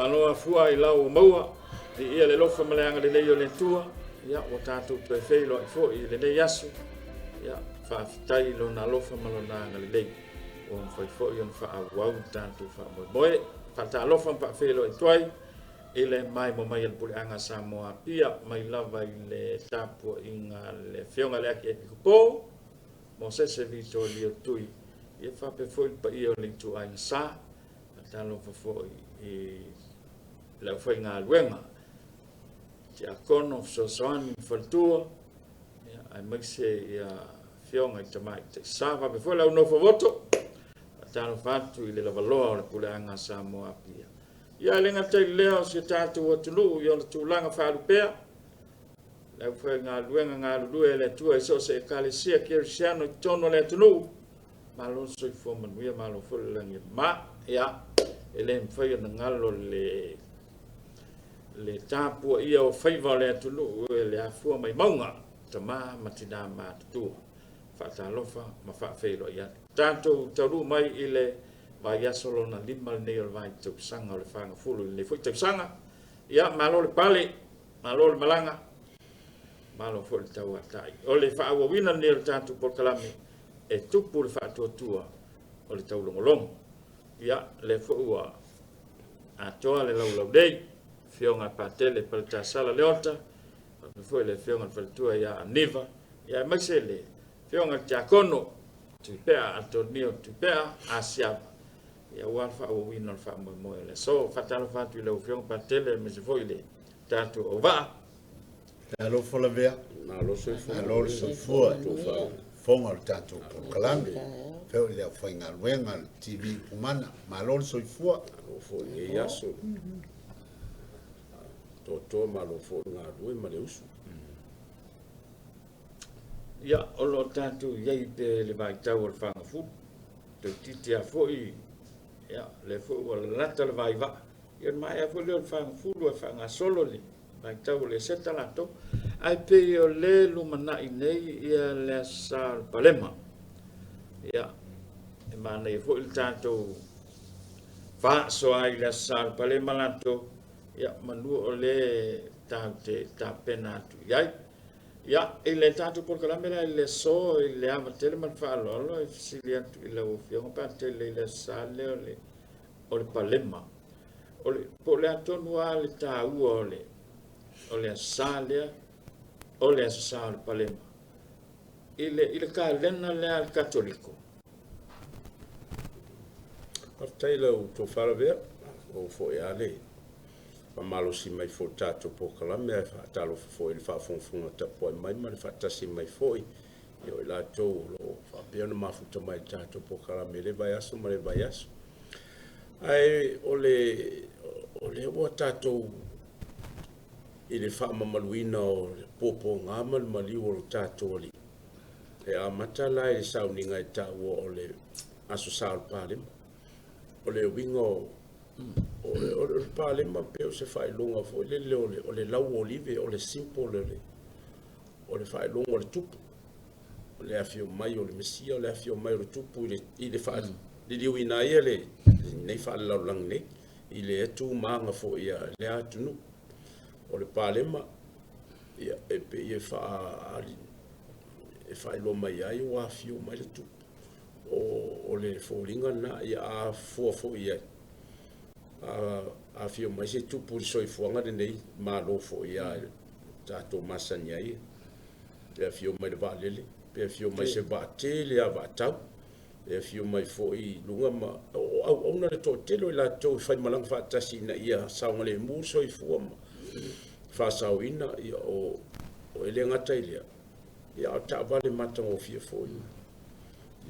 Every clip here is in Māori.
Maloa fua I lau maua I ia le lofa maleanga le leio le tua ia o tātou tu e whei loa I fo I le lei asu ia whaafitai lo na lofa malona le lei o mwhai fo I on wha awau tātou wha moe whata lofa mpa whei loa I tuai I le mai mo mai al pule anga Samoa pia mai lava I le tapua inga le whionga le aki e kupo mo sese vito li o tui ia whape fo I pa I o le tu aina sa talo fo I lau whai ngā luenga Te a kono so soani whaltua ai mai se ia whionga I tamai te sāwa pe whai lau no whawoto talo whatu I le lavaloa o le pule anga Samoa pia ia lenga tai leo se tātou atunu I ona tūlanga whalupea lau whai ngā luenga ngā lulue le tua I so se e kalesia kerisiano I tono le atunu malo so I whomanuia malo whulangi ma ia ele mwhai ana ngalo le tāpua ia o whaiva le atunu le afua mai maunga ta maa matina maa tutua whaatalofa ma whaafeilo ia tātou tauru mai I le vai asolo na lima nei o le vai tausanga o le whanga fulu I le fui tausanga ia malo le pale malo le malanga malo fo le tau atai o le whaawawina nei o le tātou porkalame e tupu le whaatuatua o le tau longolongo ia le fua atoa le lau dei whionga patele pal tasala leota foi le whionga faltua ia aniva ia mai se le whionga tiakono tupea Antonio tupea asiaba ia walfa o wino fa mo le so fatalo fatu le whionga patele me se foi le tatu ova alo fola vea na lo so fua fonga tatu kalame feo le foi nga luenga TV humana malo so fua fo e yaso to malo fo nga lue ma le usu ia o lo tatu iai pe le vai tau o le whanga fu te titi a foi ia le fo o le lata le vai va ia mai a fo le whanga fu le whanga solo le vai tau le seta lato ai pe o le lumana I nei ia le sal palema ia e mana I fo il tatu fa so ai le sal palema lato ia manu o le tau te tapena tu iai ia I le tatu por kalamela le so I le ama tele man fa lolo e fisilia tu I le ofio pa tele le sale o le palema o le po le atonu a le tau o le sale o le sale palema ile kalena le al katoliko Partai lau to fara vea o fo ia le pa malo si mai fo tato po kalame fa talo fo il fa fonfunga ta po mai mai fa tasi mai fo io la to lo fa piano ma fu mai tato po kalame le vai aso mai vai aso ai ole o tato ile fa mamaluina o popo ngamal mali o tato li e a matala e sauninga e ta o le aso sal palem ole wingo ole palem pe o se fai longa fo le ole lau olive ole simple ole fai longa ole tupu ole afio mai ole mesia ole afio mai ole tupu ile fa le liwina ile nei fa la lang ne ile tu manga fo ia le atunu ole palema ia e fa ali e fa lo mai ai o afio mai le tupu o le fōlinga na ia a fō ia a fio mai se tupu soi fuanga de nei ma lo fo ia tato masanya ia e fio mai va lele pe fio mai se va tele a va tau e fio mai fo I lunga ma o na to telo la to fai malang fa tasi na ia saunga le mu soi fuama fa sauina ia o ele ngata ile ia ta vale mata o fio fo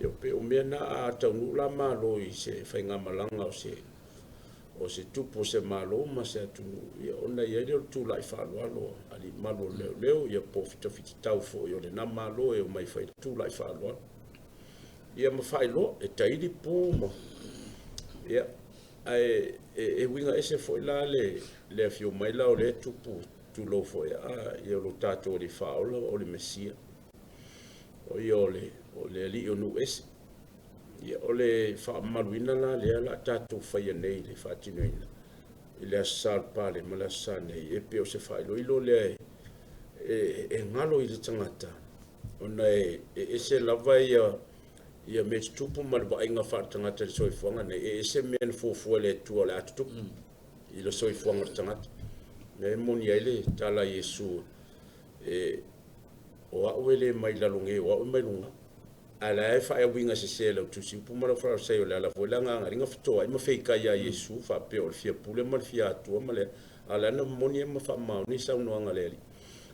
ia pe o mena a tau la ma lo I se fai nga malanga o se tupo se malo ma se atunu ia ona ia le tu lai fa lo ali malo leo ia po fita tau fo ia le na malo e mai fai tu lai fa lo ia ma fai lo e taidi po mo ia ai e winga ese fo la le fio mai la o le tupu tu lo fo ia lo tato di fa o le mesia o ia o le li o nu ese ia ole fa maluina la le la tatu fa ia nei le fa tinoina i le asal pale ma le asa nei e pe o se whailoilo le e ngalo i le tangata ona e se lava ia me tupu ma le vainga whaatangata le soifuanga nei e se mea ni fuafua le tua le atutupu i le soifuanga le tangata ne moni ai le tala Iesu o au ele mai lalunge o au mai lunga ala e fa winga se se le tu si pu mara fra se o la volanga ringa fto ai ma fe ka ya Yesu fa pe o fia pule ma fia tu ma le ala na moni ma fa ma ni sa no anga le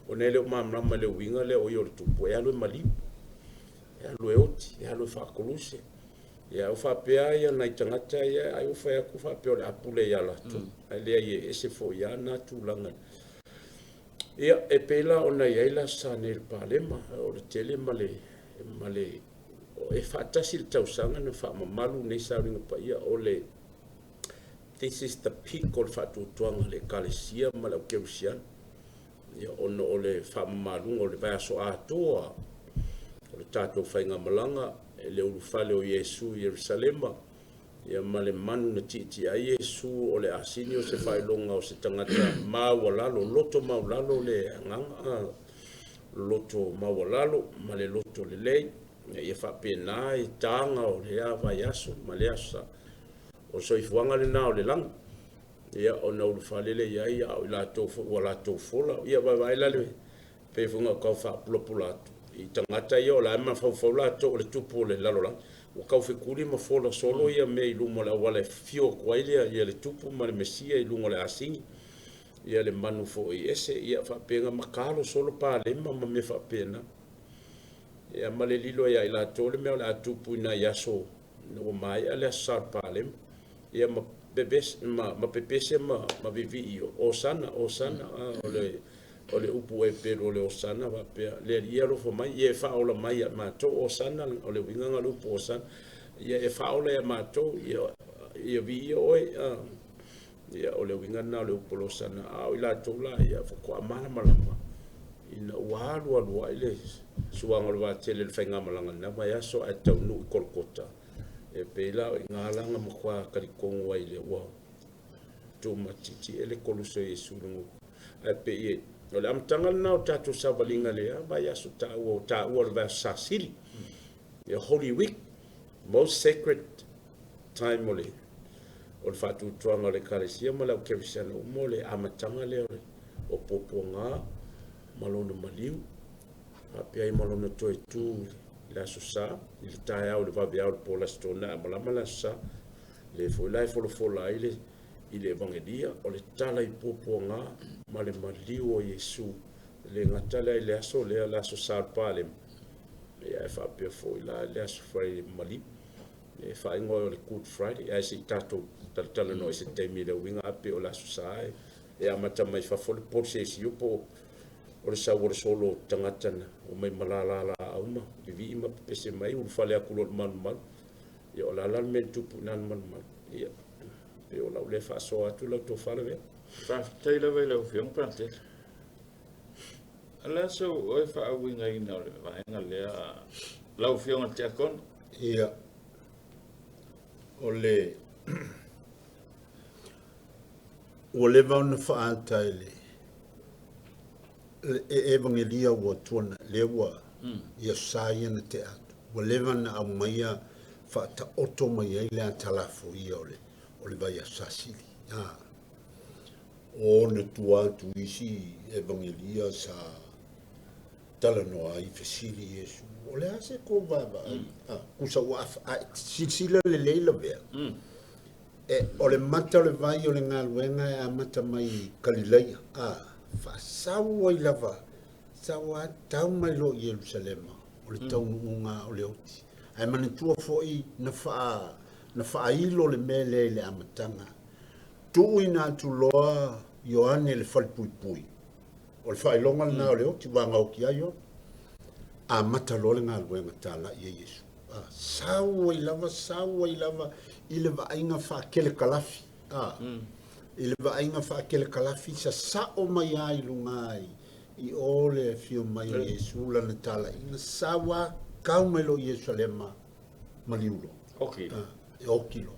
o ne le ma ma le winga le o yo tu po ya lo mali ya lo oti ya lo fa koluse ya o fa pe ai na tangata ya ai o fa ku fa pe o la pule ya la tu ai le ye se fo ya na tu langa ia e pela ona ia la sa ne palema o le tele male e fatasi le tausanga na fa mamalu nei sa ringa pa ia o le this is the peak o le fatutuanga le kalesia ma le keusian ia ono o le fa mamalu o le vaso atoa o le tatou whainga malanga e le urufale o Iesu Yerusalema ia male manu na titi a Iesu o le asini o se whailonga o se tangata mawalalo loto mawalalo le nganga loto mawalalo ma le loto le lei ia whapena i tanga o le awa yaso ma le asa o soifuanga le nao le lang ia o na urufalele ia ia o la tau fola ia wawaila le pefunga kau whapulapula atu i tangata ia o la ema whaufaula atu o le tupu o le lalolang o kau whekuri ma fola solo ia me i lungo le awale fio kwailia ia le tupu ma le mesia i lungo le asingi ia le manu fo i ese ia whapenga makalo solo pa lema ma me whapena ia ma le lilo ia i la tole mea o le atupu ina yaso na o mai a le asar pa lema ia ma pepese ma vivi i o sana o le upu e pero le o sana va pe le ia lo fo mai ia fa ola mai ma to o sana o le winga nga lupu o sana ia e fa ola ma to ia vi o ia o le winga na le upu o sana a ila to la ia fo ko amana malama ina walu ile suanga lo va tele le fenga malanga na mai aso a tau nu kolkota e pela ngalanga mo kwa kalikongo wa ile wa to matiti ele koluso Yesu ngo a pe o le amtanga na o tatu savalinga lea vai aso ta o le sasili ia Holy Week most sacred time ole o le fatu tuanga le kalesia ma lau kevisana mo le amatanga le o poponga malona maliu a pe ai malona toi tu la susa il taia o le vavia o le pola stona malama la sa le foi lai fola ile evangelia o le tala i poponga ma le maliu o Yesu le ngatala i le aso le aso sarpale ia e whapea foi la le aso Friday mali e whaingo o le Good Friday e si tato tala no se teimi le winga ape o la aso sae e amata mai whafole por se si upo o le sau o le solo tangatana o mai malala auma vivi ima pese mai u fale akulo manu ia o la me tupu nan manu ia e o la le fa so atu la to fale ve fa taila ve lo fiong pante ala so o fa winga ina o va nga le la fiong te kon ia o le va un fa taile evangelia wa tuana lewa ia saia te atu o le van a maia fa ta oto mai le talafu ia o le vai asasili o ne tua tu isi evangelia sa tala no ai fesili Yesu o le ase ko baba kusa wa sila le leila vea o le mata le vai o le ngaluenga a mata mai Galilea fa sawa i lava sawa tau mai lo Yerusalema o le tau nunga o le oti ai mani tua foi na fa ilo le mele le amatanga tu ina tu loa Ioane le falpui o le failonga na o le oti wanga o ki ayo a mata lo le ngaluenga tala ia Yesu sawa i lava i le vainga fa kele kalafi i le vainga fa kele kalafi sa o mai ai lungai i ole fio mai Yesu la tala ina sawa kaumelo Yerusalema maliulo okay okilo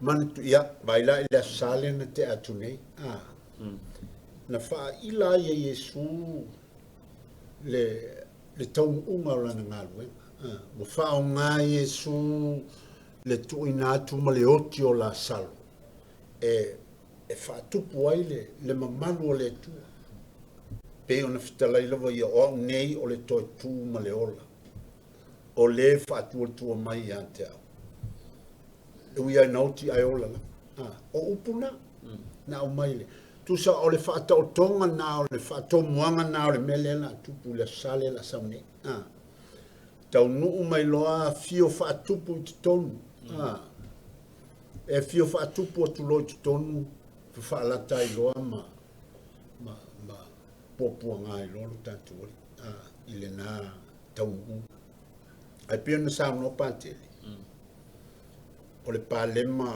man tu ia baila ile sale na te atu nei na fa ila ia Yesu le tau unga o lana ngalu mo fa o ngā Yesu le tu ina atu ma le oti o la salo e fa tupu ai le mamalu o le tu pe ona fitala i lava ia o nei o le toi tu ma le ola o le fa tu mai ante au e uia nauti ai ola o upuna na o mai le tu sa o le fa o tonga na o le fa muanga na o le mele na tupu le sale la saune tau nuu mai loa fio fa tupu i tonu e fio fa tupu o tulo i tonu fa alata i loa ma popua ngai lolo tantu ile na tau ai pia na sa no pantele o le palema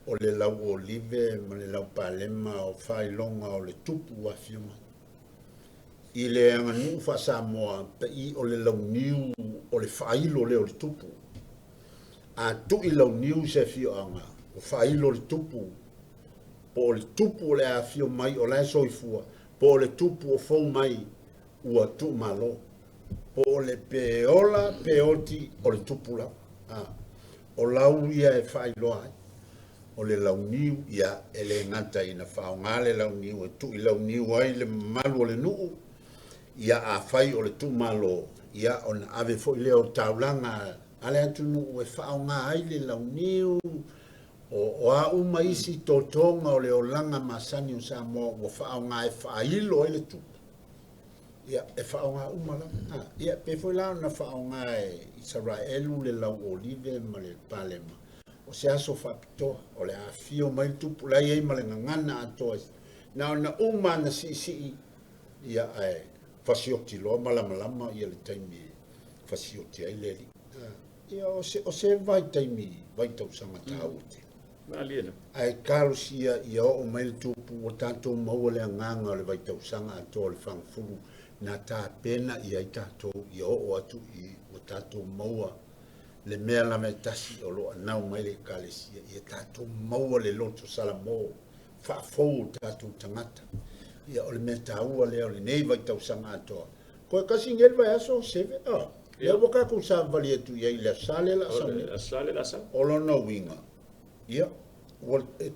o le lau olive ma le lau palema o fai longa o le tupu a fiuma i le anga nu fa sa moa pe i o le lau niu o le failo le o le tupu a tu i lau niu se fio anga o failo le tupu po o le tupu le a fio mai o la soifua po le tupu o fou mai ua tu malo po le peola peoti o le tupu la o lau ia e fai loa o le lau niu ia e le ngata ina whao ngā le lau niu e tu i lau niu ai le malu o le nuu ia a fai o le tu malo ia o na ave fo i leo taulanga ale atu nuu e whao ngā ai le lau niu o a uma isi totonga o le o langa masani o sa mo o whao ngā e whailo ai le tu ia e whao ngā uma la ia pe foi la na whao ngā e Israelu le lau olive ma le palema o se aso whapitoa o le a fio mai tupu lai ei ma le ngangana atoa na na uma na si ia ai fasioti loa malama ia le taimi fasioti ai le ia o se vai taimi vai tau sanga tau te ai kalusia ia o mai le tupu o tanto maua le nganga o le vai tau sanga atoa le whangfuru na tā pena ia i tātou ia o atu i o tātou maua le mea la me tasi o loa nau mai le kalesia ia tātou maua le loto salamo whaafou tātou tangata ia o le mea tāua leo le nei vai tau sanga atoa koe kasi ngel vai aso seve ia waka kou sa vali atu ia i le sale la sale o lona winga ia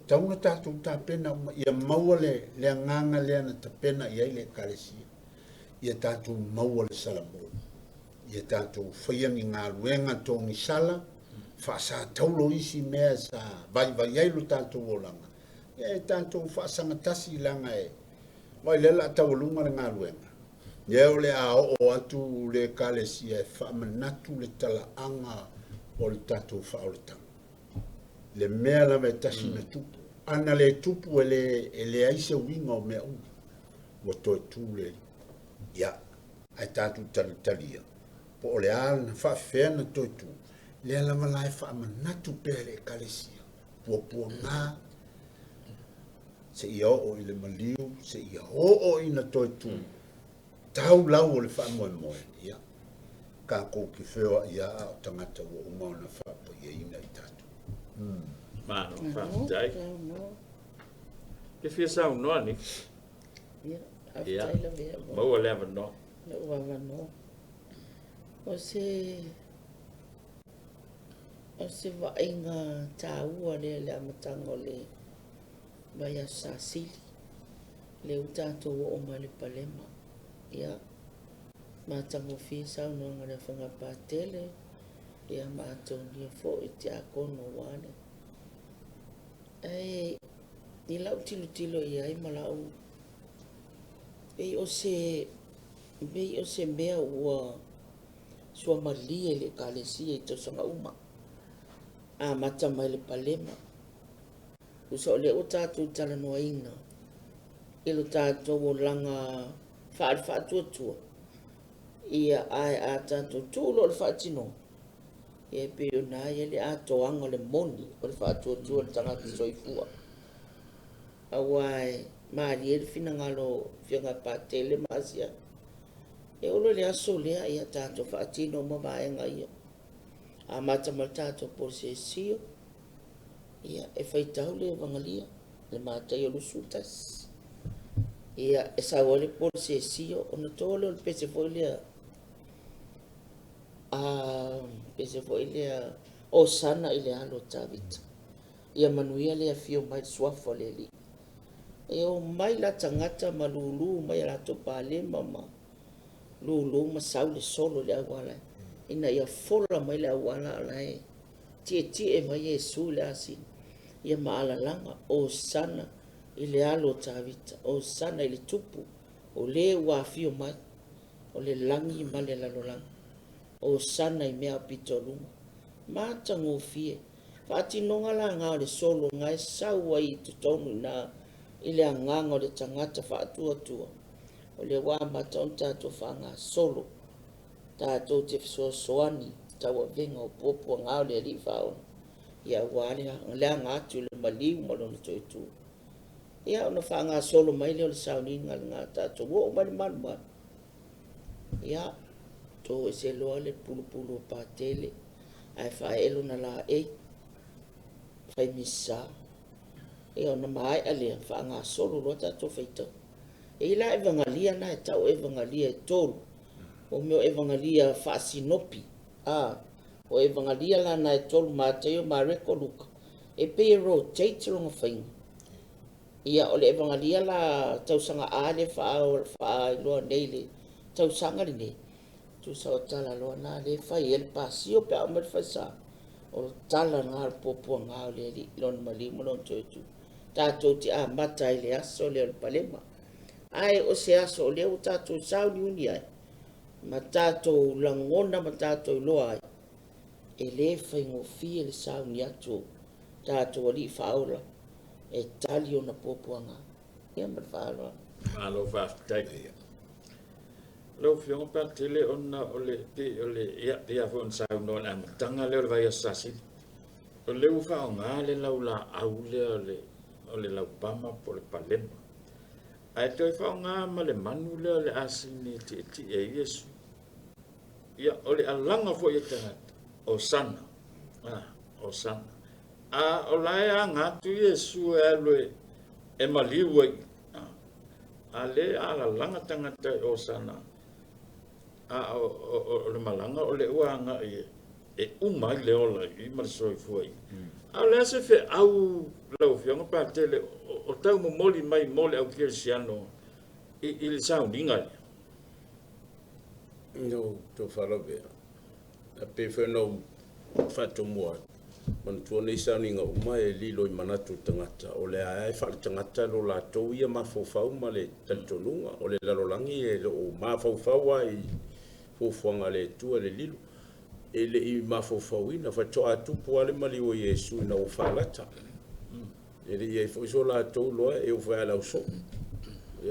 tauna tātou tā pena ia maua le nganga lea na ta pena ia i le kalesia ia tātou maua le salamo ia tātou whaiangi ngā luenga tōngi sala whaasa taulo isi mea sa vai ailu tātou o langa ia tātou whaasanga tasi langa vai lela tawalunga le ngā luenga ia o le a o atu le kalesia whaamanatu le talaanga o le tātou whaoletanga le mea la me tasi na tupu ana le tupu e le aise winga o mea ua toe tūle ia ai tātou talitalia po o le ala na whaafea na toi tū le ala malai whaamanatu pēr le kalesia pua ngā se ia o i le maliu se ia o i na toi tū tau lau o le whaamoe ia ka kou ki whewa ia o tangata o umau na whaapa ia ina i tātou Mano, whaatai. Ke whia sau noa ni? Ia, maua le ava no. Le ua no. O se vainga tāua le amatanga o le vai a sasili. Le utatou o ma le palema. Ia, mātango whia sau noa ngare whanga pātele. Ia mātou nia fo i te akono wane. Ni lau tilo ia i malau. Bei o se mea ua sua malia le kalesia i tosanga uma. A mata mai le palema. Usa o le o tātou tala noa inga. Ilo tātou o langa whaatua. Ia ai a tātou tūlo le whaatino. E peo nā ia le atoanga le moni o le whaatua le tangata soifua. Awai, maari e le whina ngalo whianga pātele maasia. E olo le aso lea ia tātou whaatino ma vaenga ia. A mata mal tātou por se sio. ia e faitau le vangalia le matai o lusu tas ia e saua le polesesio ona tole o le pese foi lea pese foi lea o sana i le alo tavita ia manuia le afio mai le suafa le li e o mai la tangata ma lulu mai la to palema ma lulu ma sau le solo le awala ina ia fola mai le awala lai tie e mai Yesu le asin ia maalalanga o sana i le alo tavita o sana i le tupu o le wafio mai o le langi ma le lalolanga o sana i mea pitolunga mata ngofie whaatinonga la ngā le solo ngai sau ai tutonu na i le anganga o le tangata whaatua o le wā mata on tātou whanga solo tātou te fisoasoani taua venga o popo ngā le li whaona ia wale le ngātu le maliu malona toitu ia ona whanga solo mai le o le saunini ngā tātou o mani manu ia tō e se loa le pulu o pātele ai whaelo na la whai misa e ona mai alea whanga solo loa tātou whaitau e la evangalia na e tau evangalia e tolu o meo evangalia whaasinopi o evangalia la na e tolu māteo ma reko luka e pe rotate longa whainga ia o le evangalia la tausanga ale wha loa neile tausanga li ne tu sa tala loa na le whai el pasio pe au mele whaisa o tala ngā popo ngā le li lona malimo lona toitu tātou ti mata i le aso le o le palema ai o se aso o leo tātou sau ni uni ai ma tātou langona ma tātou loa ai e le whaingofie le sau ni atu tātou ali whaola e tali o na popoanga ia ma whaola alo whaatai lo fionga pa tele ona ole ia fon sau no na tanga le vai asasi o le ufa nga le laula au le ole lau pama po le palema ai toi fa nga ma le manu le asini ti e Yesu ia ole alanga fo ia tanga o sana o sana o lai anga tu Yesu e loe e maliu ale ala langa tanga o sana o le malanga o le uanga e umai le ola i marsoi fuai ale se fe au lau fionga pa tele o tau mo moli mai mole au kirsiano i le sau ninga no to fala be a pe fe no fato mo on to nei sau ninga uma e lilo i manatu tangata o le ai fa tangata lo la to ia ma fo fa uma le tantonunga o le lalolangi e o ma fo fa wa i fo fonga le tu le lilo ele i ma fo fa wina fa to atu po ale mali o Yesu na o falata ele ia fo so la to lo e o fa la so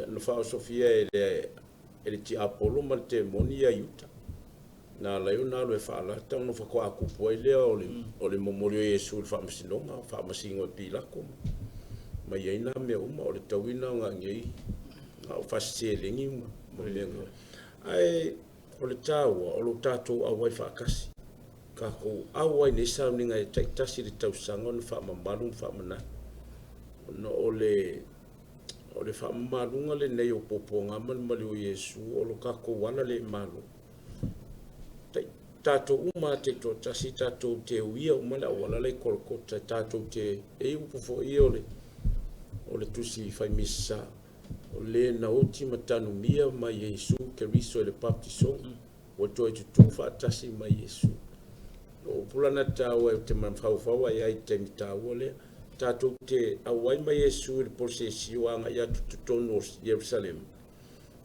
no fa Sofia ele ti apolo ma te monia yuta na la yo na lo fa la ta no fa ko aku po ile o le momorio Yesu fa masinonga fa masingo pila ko ma ye na me o ma o le tawina nga ngi na fa sele ngi mo le ai o le taua o lo tatou auai whaakasi. Ka ko auai nei sauninga e taitasi le tausaga ona whaamamalu whaamana. No o le whaamamalunga le nei o poponga mali o Yesu o lo ka ko wana le malu. Tatou uma te to tasi tatou te uia umala wala le kolkota tatou te e upufo i o le tusi whaimisa. O le na oti matanu mia mai Yesu ke riso le baptiso o toi tu whaatasi mai Yesu. O pulana tau e te manwhauwhaua e ai te mitau le tātou te awai mai Yesu le posesi o anga ia tutono Jerusalem.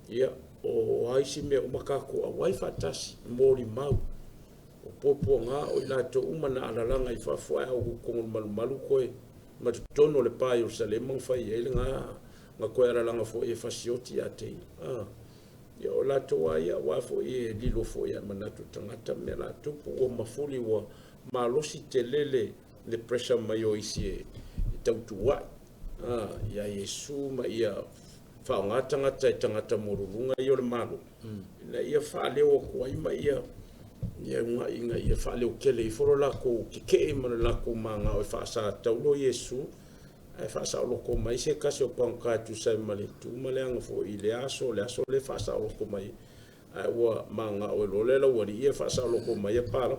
Ia o haisi mea umakako awai whaatasi mori mau. O popo ngā o ilato umana alalanga I whawhai au kukongo malu koe ma tutono le pa Jerusalem mangwhai e nga koe aralanga fo e fasioti a te. Ia o lato ia wafo e lilo fo ia manatu tangata me lato po o mafuli wa malosi te lele le pressure mai o isi e tautua. Ia Yesu ma ia whaongata ngata e tangata morurunga i o le malu. Na ia whaaleo o kuai ma ia ia inga ia fale o kele I foro la ko ke mana la ko manga o fa sa taulo Yesu ai fa sa lo ko mai se kasi o panka tu sai male tu male anga fo I le aso le fa sa lo ko mai ai wa manga o lo le la wa ia fa sa lo ko mai para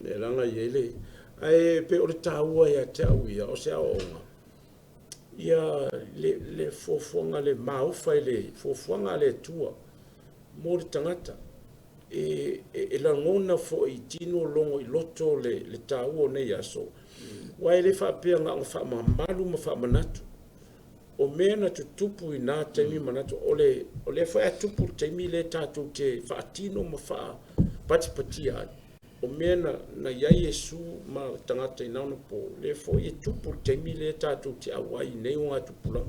le langa yele ai pe o taua ia tau ia o se aonga ia le fofonga le mau fai le fofonga le tua mo tangata e la ngona fo I tino longo I loto le tau nei aso wai le fa pe nga fa malu ma fa manatu o mena tupu I na temi manatu ole fa tupu temi le tatu te fa tino ma fa pati o mena na ia Yesu ma tangata I nana po le fo I tupu temi le tatu te awai nei o atupula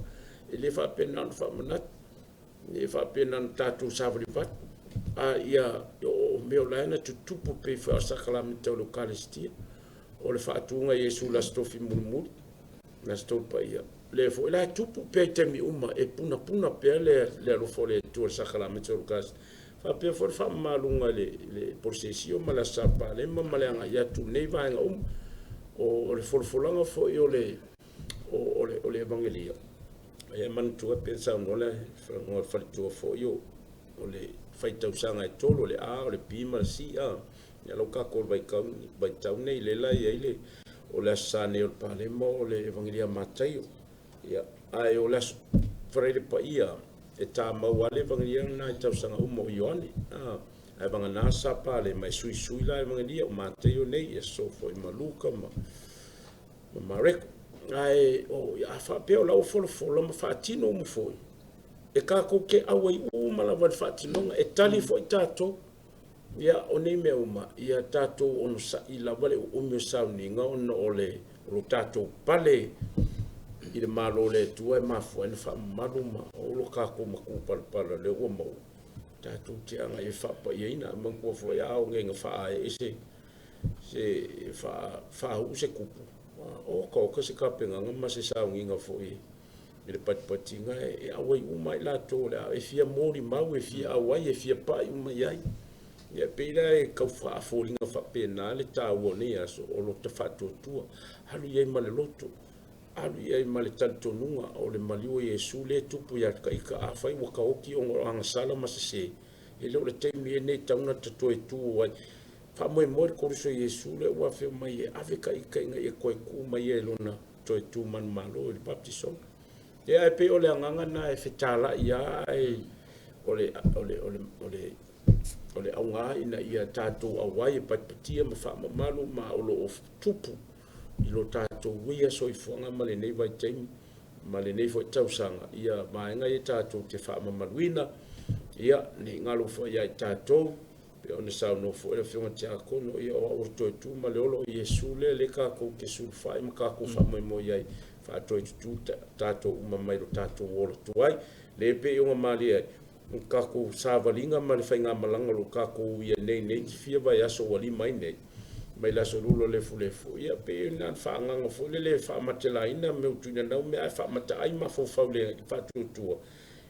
e le fa pe na fa manatu le fa pe na tatu savri pat ia o meo laina tupu pe fa sakalamita o Eucharistia o le faatunga Yesu la stofi mulmul na stopa ia le fo la tupu pe temi uma e puna pe le rofo le tu sakalamita o Eucharistia fa pe for fa malunga le procession mala sapa le mamalanga ia tu nei vainga o le folfolanga fo io o le evangelia e man tu pensa no le fa tu fo io o le faitau sanga e tolo le o le pima si ya lo ka ko vai tau nei le la ia ile o le sane o palemo o le evangelia Mateo ya ai o le frele pa ia e ta mau ale evangelia na tau sanga mo Ioane ai vanga na sapa le mai sui la evangelia o Mateo nei e so foi maluka ma Mareko ai o ya fa pe o la o folo ma fa tino mo foi e ka ko ke awai mala va fatinonga e tali foi tato ia o nei me uma ia tato ono sa I la vale o me sauninga ono ole o tato pale I le malo le tu e mafu e fa maluma o lo ka ko maku pala le o mo tato te anga e fa pa ina man ko fo ia o ngenga fa e se fa u se kupu o ko se ka penga ma se sauninga fo le patinga e awai uma I la to le e fia mori mau e fia awai e fia pai uma iai ia peira e kau fa folinga fa pena le tau ni aso o lo te fatu tua halu iai male loto halu iai male tantonunga o le maliu Yesu le tupu ia ka ika afai waka oki o anga sala masase e le teimi e nei tauna tato e tu wai fa moe moe koruso Yesu le ua feo mai e ave ka ika inga e koe ku mai e lona to e tu man malo e baptison e ai pe ole anganga na e fetala ia e ole aunga ina ia tatou awai e patipatia ma faamamalu ma o loo tupu I lo tatou uia soifoaga ma lenei vaitaimi ma lenei foi tausaga ia vaega ia tatou te faamamaluina ia nei galo foi ai tatou pe ona sauno foi le fionga tiakono ia o aʻu toe tu ma le olo o Iesu le kakou ke sulufai ma kakou faamoemoe ai faatoe tutu tatou uma mai lo tatou olo tuai le pe onga mali ai kako savalinga ma le fainga malanga lo kako ia nei fia vai aso wali mai nei mai la so lulo le fulefu ia pe na faanga fo le fa matela ina me utuina na me fa mata ai ma fo faule fa tutua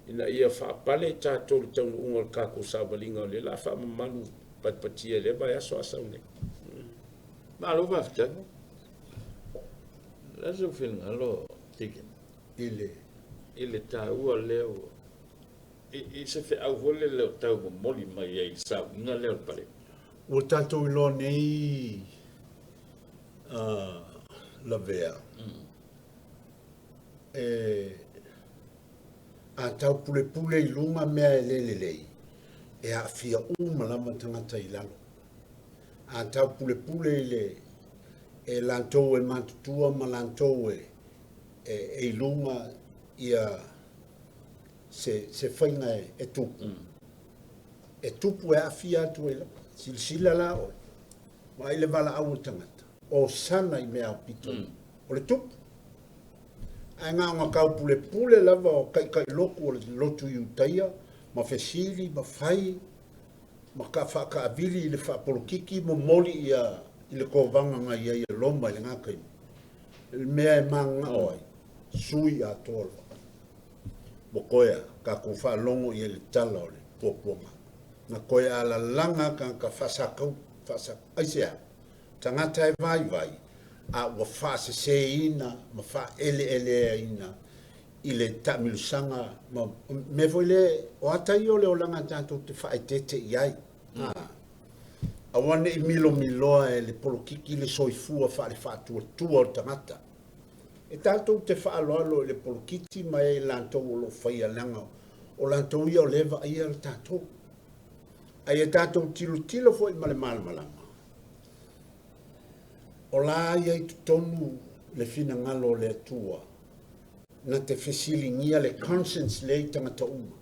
ina ia fa pale ta to tau ungol kako savalinga le la fa malu patpatia le vai aso asa nei ma lo va fta la so fin allo tike ile ta u leo I se fe au vole le tau moli mai ai sa nga le pare o tatou I lo nei la vea a tau pule I lunga mea lelei e a fia malama tangata I lalo a tau pule e lantou e matutua ma lantou e lunga ia se fainga e tupu. E tupu e afia atu e la. Silsila la o. Ma ile vala au tangata. O sana I mea pito. O le tupu. Ai ngā ngā kau pule lava o kai loko o le lotu I utaia. Ma fesili, ma fai. Ma ka whaka avili I le whapolokiki. Mo moli I le kovanga ngā ia I lomba I le ngā kai. Mea e manga oi. Sui a tolo. Bokoia, ka ko fa longo I le tala o le poponga. na koe ala langa ka fasakau aisea tangata e vai a wa fase seina ma fa ele ina ile tamilusanga ma me voile o atai o le olanga tanto te fa tete iai a wane i milo e le polokiki le soifua fa le fatu tua o tangata e tanto te fa alo le polokiti ma e lanto lo faia langa o lanto ia o leva ia le tanto ai e tanto tilo foi male malanga o la ia i tonu le fina ngalo le tua na te fesilingia le conscience le tangata uma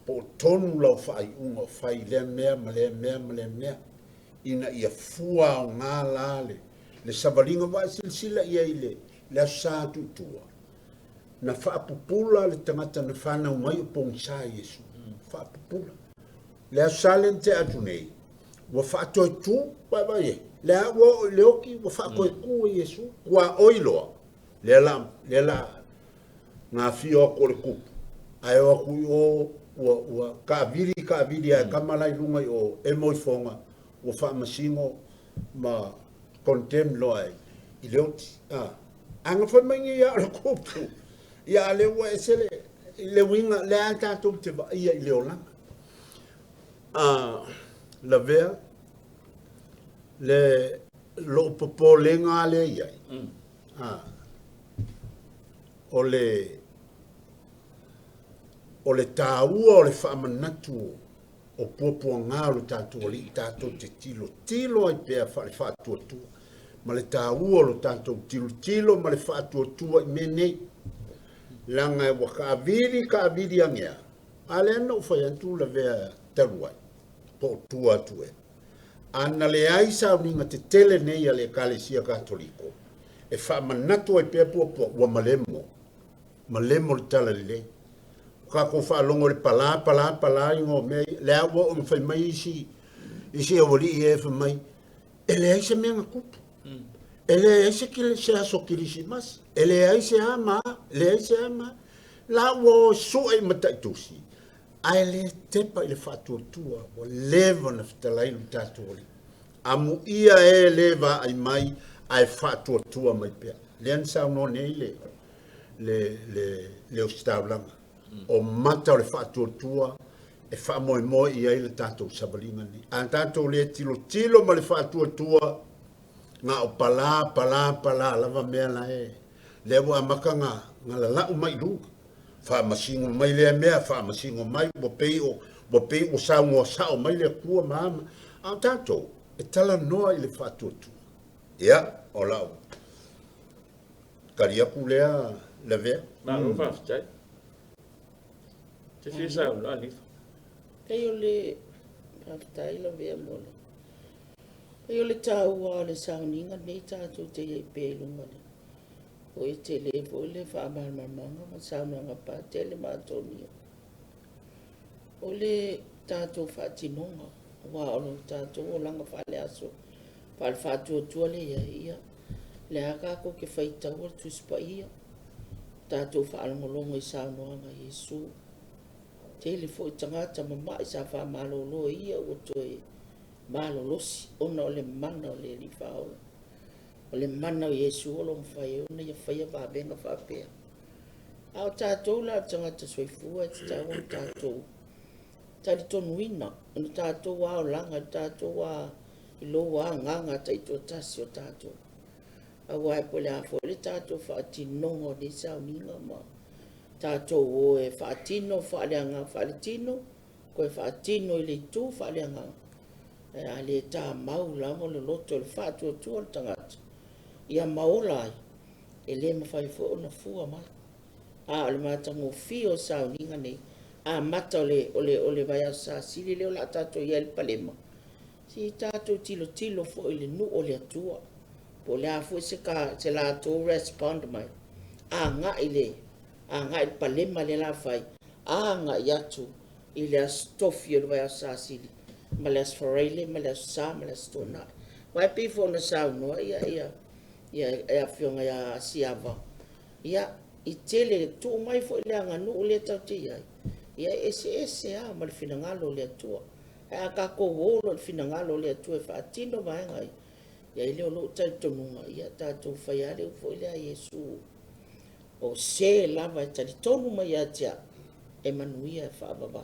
po tonu lau fai unga fai le mea ina ia fua o ngā lale le savalinga wa silsila ia ile le asa tua na whaapupula le tangata na whanau mai o pong sa Yesu whaapupula le asa le te atu nei wa whaatoi tu wai le awa le oki wa whaakoi kua Yesu wa oiloa le la ngā fio ko le kupu ai o kui o wa ka viri a kamalai lunga o e moi fonga o wha masingo ma contem loai i leoti anga wha maingi ia le kupu ia le wa esele le winga le anta tu te va ia i leolanga la vea le lo popo le nga le ia o le tāua o le whaamanatu o puapua ngā o le tātua li tātou te tilo ai pēr whare whātua tua. Ma le tāua o le tātou tilo ma le whātua tua i menei. Langa e waka aviri angea. Ale ana o whai antu la vea taruai. Po tua tue. Ana le aisa o ninga te tele nei a le kalesia katoliko. E whaamanatu ai pēr puapua ua malemo. Malemo le tala lelei. Ka ko fa longo le pala ingo me le awo o fa mai isi o li e fa mai ele ai se menga kupu ele ai se kile se aso kilisi mas ele ai se ama la wo so e mata tusi ai le tepa le fatu tua o leva na fitala i tatoli amu ia e leva ai mai ai fatu tua mai pe le ansa no nei le ostaulanga o mata o le whaatuatua e whaamoe i ai le tātou sabalinga ni. A tātou le tilo ma le whaatuatua ngā o pala lava mea la e. Le wa maka ngā la lau mai lunga. Whaamasingo mai lea mea, whaamasingo mai bo pei o sao mai lea kua maama. A tātou e tala noa i le whaatuatua. Ia, o lau. Kariapu lea le vea. Nā ro whaafitai. Te whisa o la lifa. Kei o le haftai la vea mole. Kei o le tāua o le sauninga nei tātou te iei pēlunga le. O e te le po le whaamarmanga ma saunanga pā te le mātonia. O le tātou whaatinonga. Wā o le tātou o langa whale aso. Whale whaatua le ia. Le akako ke whaitaua tuspa ia. Tātou whaalongolongo i saunoanga Yesu. Tele fo tangata mama isa fa malolo ia o toe malolosi ona o le mana o le lifao o le mana o Yesu o lo mfai ona ia fai ba benga fa pe au tātou la tangata soifua te tāua tātou tali tonuina ona tātou wa o langa tātou wa i lo wa nganga taito tasi o tātou au ai po le afo le tātou fa atinongo de sauninga ma tātou o e whaatino, whaaleanga, whaaletino, koe whaatino i le tū, whaaleanga. A le tā mau lama le loto le whaatua tua le tangata. Ia maolai, e le mawhai fo ona fua mai. A le mātango fio sao ninga nei. A mata o le vai a sa sili leo la tātou ia le palema. Si tātou tilo fo i le nu o le atua. Po le a fo se la tō respond mai. A ngā i le. Anga il palema le la fai anga yatu ile astofio le vai asasili ma le asfarele ma le sa ma le stona vai pe fo na sa no ia fionga ya siava ia i tele tu mai fo le anga no le tau te ia ese a ma le finangalo le tua a ka ko wolo fina ngalo le tu fa tino vai ngai ya ile lo tai tonunga ia ta tu fa ya le fo ile Yesu o se lava tali tonu mai atia e manuia fa baba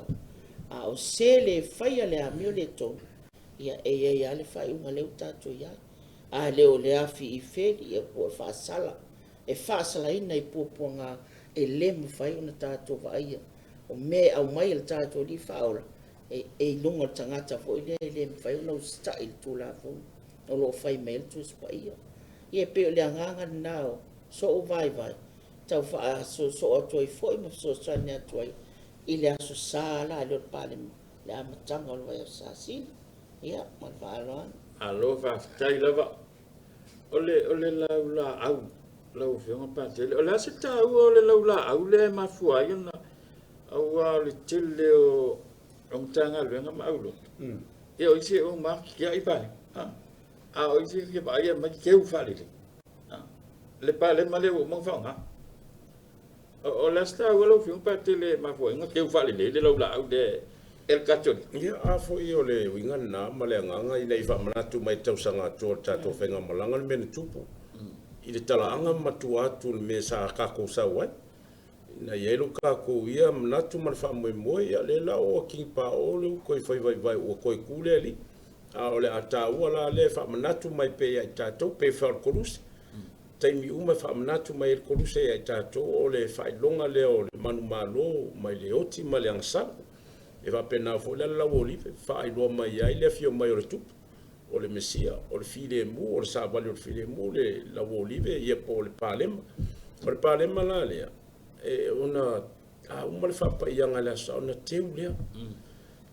a o se le fai le amio le tonu ia ia le fai uma le tato ia a le o le afi I feli e po fa sala ina I pupunga e le mu fai una tato vai o me au mai le tato li fa ora e lunga tangata fo ile le mu fai una style tu la fo o lo fai mail tu spa ia pe le nganga nao so vai tau fa so atoi foi mo so sanya atoi ile aso sala le pale le amatanga o vai sa sin ia mal valon alo fa tai lava ole la au lau fiona pa tele ole se ta ole la au le ma fua yana au le tele o tanga le ngam au lo e o isi o ma kia I pai a o isi ke ba ia ma ke u fa le pale ma le o mo fa ha o la sta o lo fiona pa tele ma fua ngam ke u fa le la au de el cachon ia a fo I ole winga na male nganga I nei fa manatu mai tau sanga to tato fenga malanga me tupu I le tala anga matu atu me sa kako sa wai na yelo kako ia manatu mal fa mo ia le la o ki pa o le ko vai o ko kule ali a ole ata wala le fa manatu mai pe ia tato pe fa kolus taimi uma fa manatu mai el kolus ia tato o le fa longa le o le manu malo mai le oti male angsa e va pena fo la woli fa I lo mai ai le fio mai o tu o le mesia o le file mu o le sabali o le file mu le la woli ve ye po le palema la le e ona a uma le fa pa yanga la sa ona teulia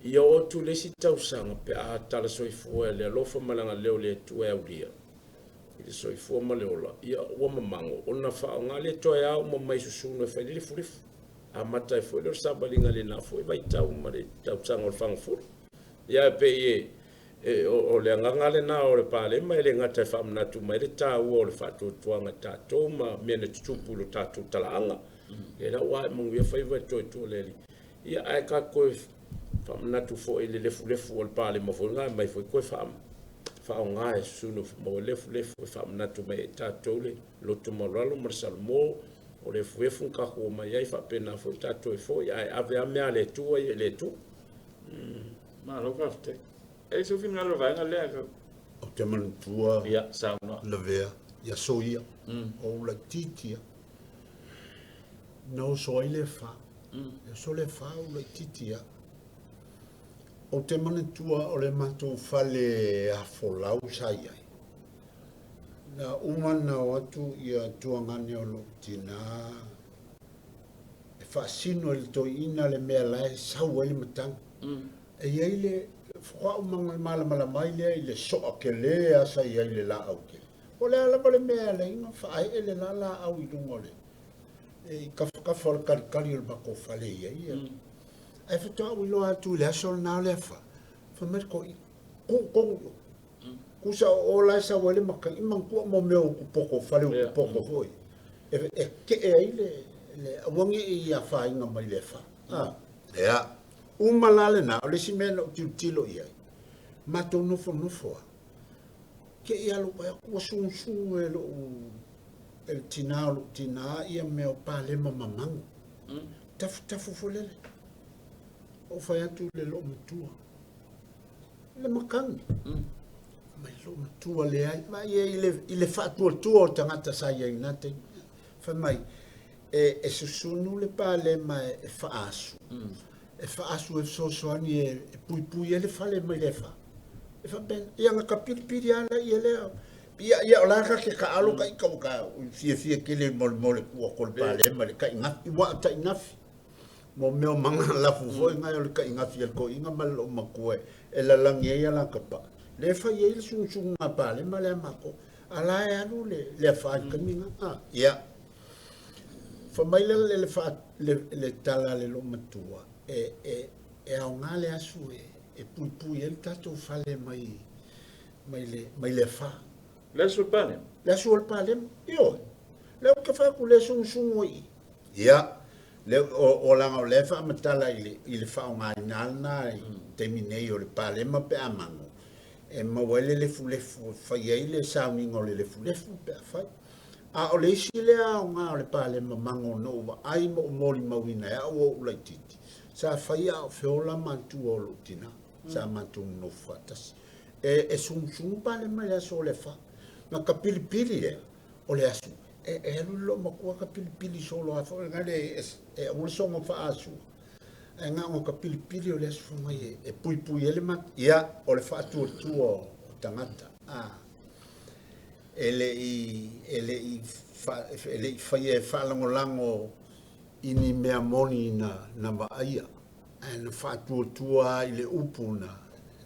ia o tu le si tau sanga pe a tala soifua le alofa malanga leo le tu e aulia I le soifua ma le ola ia ua mamango ona fa nga le toe au ma mai susunu e fai le fulifu a mata e foi le sabalinga le na foi vai tau ma le tau sanga o le fangafuru ia pe o le nganga le na o le pale mai le ngata e whamnatu mai le tā ua o le whatuatuanga tātou ma mena tutupu lo tātou talaanga e la wai mungu ia whaiva toi tō leli ia ai ka koe whamnatu fo e le lefu o le pale ma fo ngai mai fo koe whao ngai sunu mo lefu e whamnatu mai e tātou le loto maralo marsalmo o le fuefu ka ko mai ai whapena fo tātou e fo ai ave a mea le tua i le tu ma lo kafte e so fin ngalo vai ngale o te manutua ia sauna la vea ia soia o la titia no soi le fa so le fa o la titia o te manutua o le matou fale a folau sai ai na umana watu ia tuangane o lo tina e fasino il to ina le mea lai sau ele matang e ia le fwa umanga mala mai le so ke le asa ia le la au ke o le ala le mea le ina fa ele la au I dungole e ka fol kali ba ko fale ia ai fa to wi lo atu le so na le fa mer ko kusa o la sa wale maka imang ku mo me ku poko fale ku poko foi e ke e ile le wangi ia fa inga mai le fa ya umalale na le simeno tilo ia mato no fo ke ia lo ba ku sun e lo el tina ia me o pale mamang tafu folele o fa ya tu le lo mutua le makang mai lo tua le ai mai ile fa tua tangata sai ai nate fa mai e susunu le pale mai e fa asu e so ani e pui ele fale mai le fa e fa ben ia nga kapiri ala ile ia la ka ke ka alo ka fie ke le mol ku ko pale mai ka inga wa ta inafi mo me manga la fu foi nga le ka inga fie ko inga mal o makue e la langia ia la kapa le fa ye sun ma pale ma le mako ala e anu le fa kaminga ia fa mai le fa le tala le lo matua e au ngale asu e pui el tato fale mai le fa le sul pane io le ka fa ku le sun oi ia le o langa o le fa matala ile fa nga nalna terminei o le pale ma pe amango e ma wele le fa ile sa ningo le fu pe fa a o le sile a nga o le pale ma mango no wa ai mo moli mawina ya o la titi sa fa ia o feola mantu o lutina sa mantu no fatas e sum pale ma ya so le fa ma kapili o le asu e lo ma ko kapili solo a fo ngale e o so mo fa asu e nga o kapili o le asu mai e pui ele ma ia o le fa tu o tangata ele i fa ye fa lango ini mea moni na vaia en fa tu ile upuna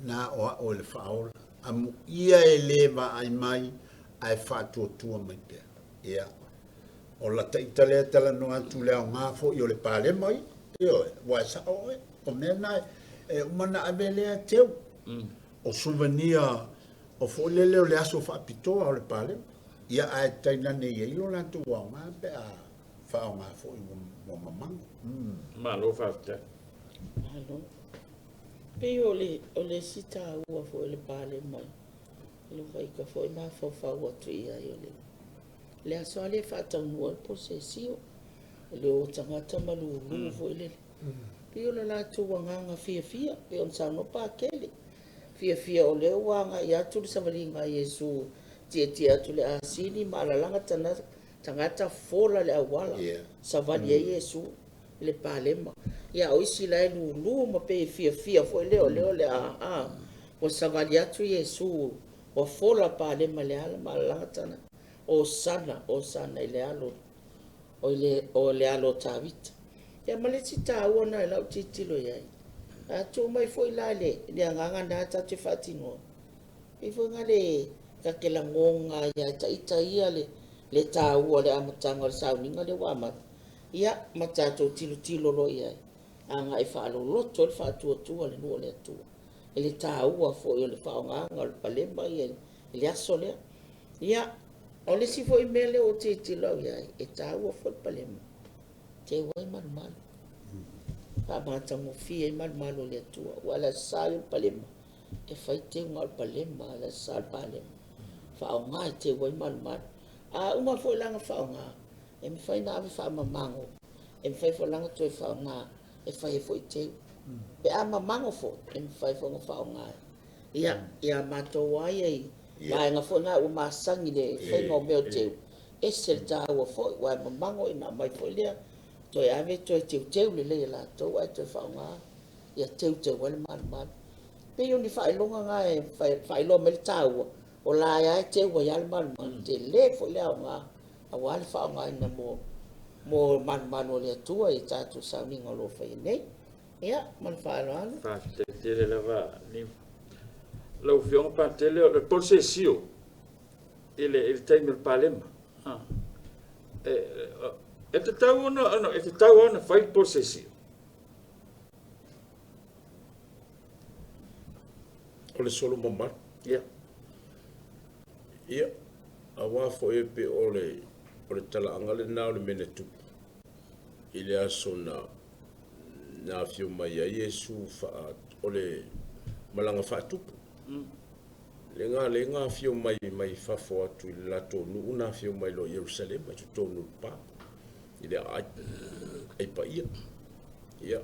na o le fa am ia ele va ai mai ai fa tu mai pe ia o la taitale tala no atu le nga fo yo le pale mai io wa sa o mena e mana avele teu o souvenir o fo le aso fa pito o le pale ia ai taina ne ye lo la tu wa ma pe a fa nga fo mo mamang ma lo fa te Alo. Pe o le sita ua fo le pale mai. Lo vai ka fo ma fo fa wa tu ia yo le. Le aso ale fa ta no posesio. Le o tangata malu fo le. Pe o la tu wanga fia pe on sa no pa kele. Fia o le wanga ia tu sa valinga Yesu. Tia tu le asini malalanga tangata fola le awala. Sa valia Yesu le palema. Ya o isi la lu ma pe fia fo leo le o savalia tu Yesu o fola palema le ala malatana o sana ile alo o le alo tavita ya maleti ta ona la titilo ya a tu mai fo ila le nganga na ta te fatino e fo ngale ka ke la ngonga ya ta ia le ta o le amatanga sa ninga le wa ma ia matato tilo lo ia anga e fa lo to fa tu le no le tu ele ta ua fo yo le fa nga le palemba ia le asole ia o le si fo imele o te lo ia e ta ua fo palemba te wai mal pa mata mo fi mal le tu wala sa le palemba e fai te nga le palemba la sa palemba fa nga te wai mal a uma fo langa fa nga e mi fai na fa mamango e mi fai fo langa to fa nga e fai fo te pe ama mango fo e mi fai fo nga nga ia mato wai ai mai nga fo na o masangi le fai ngo meo te e se ta o fo wai mamango ina mai fo le to ia me to te le la to wai to fa nga ia te wal mal pe yo ni fai longa nga e fai lo mel ta o la ia te wo ya mal te le fo le nga a wal fa nga ina mo man o le tua i tatu sa ni ngolo fai nei ia man fa lo fa te le va ni lo fiong pa te le posesio il time il palema e te tau no fai posesio o le solo mamar ia awa fo e pe o le tala angale na o le menetu ile aso na fio mai a Yesu fa o le malanga fa tupu le nga fio mai fa fo atu la to nu una fio mai lo Jerusalem ma to nu pa ile ai pa ia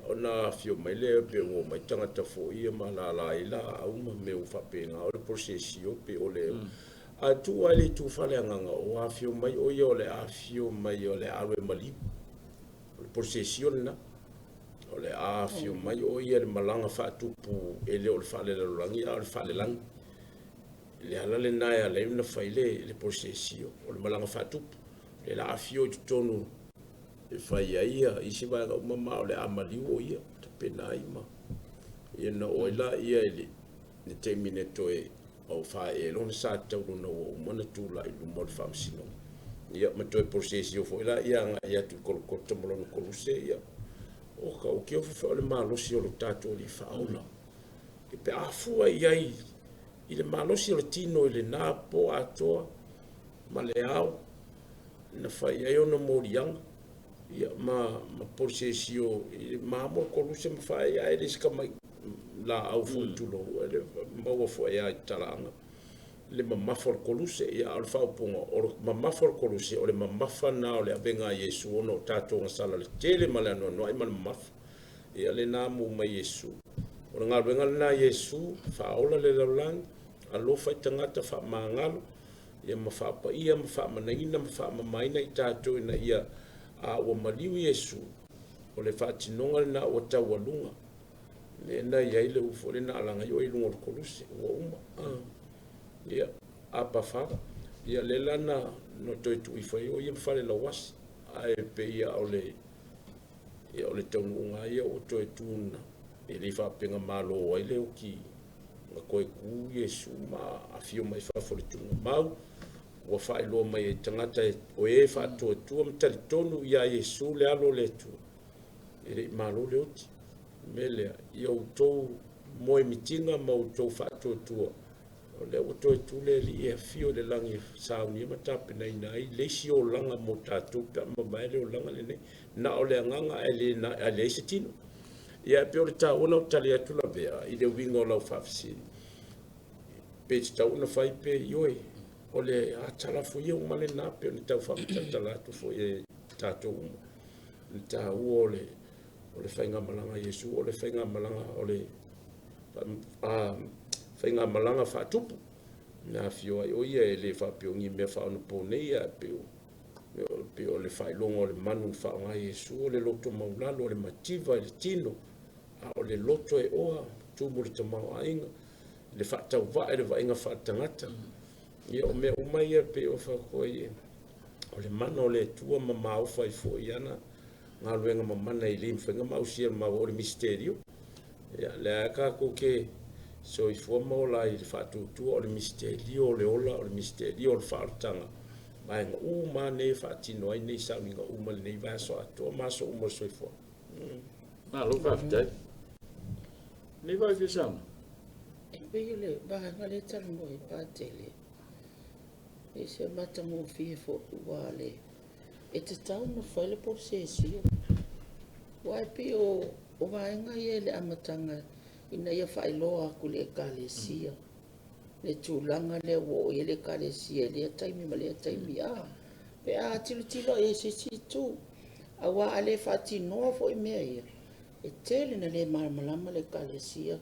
ona fio mai le pe o mai tanga ta fo ia ma la ila au ma me u fa pe nga o le procesio pe o le a tu ali tu fale nga o a fio mai o yo le a fio mai o le awe mali o procesio na o le a fio mai o ia le malanga fa tu pu ele o le fale le langi a le fale lang le ala le na le na faile le procesio o le malanga fa tu le la fio tu tonu e fai ia isi ba mama o le amali o ia te penai ma ia no o la ia ele ne termine to e o fa e lona sa tau no o mana tu la i mo fa sino ia ma to procesio fo la ia nga ia tu kol ko to mo no ko se ia o ka o ke o fa le malo si o lo tato li fa ola e pe afu ia i le malo si o tino le na po ato ma le au na fa ia yo no mo yang ia ma posesio ma mo ko lu se fa ia ele ska mai la au fu tulo ele mo fo ia talanga le mama for koluse ia al fa pongo o mama for koluse o le mama fa na o le abenga Yesu ono tato nga sala le tele mala no no ai mal maf ia le namu mai Yesu o nga benga na Yesu fa ola le laulang alo fa tangata fa mangalo ia ma fa pa ia ma fa manaina ma fa mai na tato na ia a o maliu Yesu o le fa tinonga na o tawalunga le na ia ile u fo le na langa yo i lungo koluse o uma ia apa fa ia le lana no toi tu ifa yo ia fa le lawas ai pe ia ole tonu nga ia o toi tuna ele fa penga malo ai le o ki ma koe ku Yesu ma afio mai fa fo le tunu mau wa fa ilo mai tangata o e fa to tu am tali tonu ia Yesu le alo le tu ele malo le oti mele ia o to moi mitinga ma o to fa to tu o le o to tu le li e fio le langi sa uni ma tape nei nei le si o langa mo tatu ta ma mai le o langa le nei na o le nganga ele na ele se tino ia pe o le ta ona o tali atu la bea i le wingo la fafsi pe ta ona fai pe yoi o le atala fu ye uma le na pe o le tau fa tala tu fo e tatu uma ta o le fainga malanga Yesu o le fainga malanga o le fainga malanga fa tupu na fio ai o ia ele fa pe ngi me fa no pone ia pe o le fai longo le manu fa nga Yesu o le loto maulalo o le mativa le tino o le loto e oa tu mo le tamau ainga le fa tau va e le va inga fa tangata ia o me o mai pe o fa ko ia o le mano le tua mama o fa fo iana nga luenga mamana i lim fenga mausia ma o le misterio ia le ka ko ke so i fo mo la i fa tu o le misterio le ola o le misterio o fa tanga mai nga u ma ne fa tino ai nei sa nga u ma nei va so to ma so mo so i fo na lo fa ftai ni vai fi sam e pe le ba nga le tala mo i pa tele e se mata mo fi fo wale e te tau na whaile po se sio. Wai pe o waenga ia le amatanga ina ia whailoa ku le kalesia. Le tūlanga le wo ia le kalesia le taimi ma le taimi a. Pe a tilo e se si tu. A wa ale whati noa fo i mea ia. E tele na le malamalama le kalesia.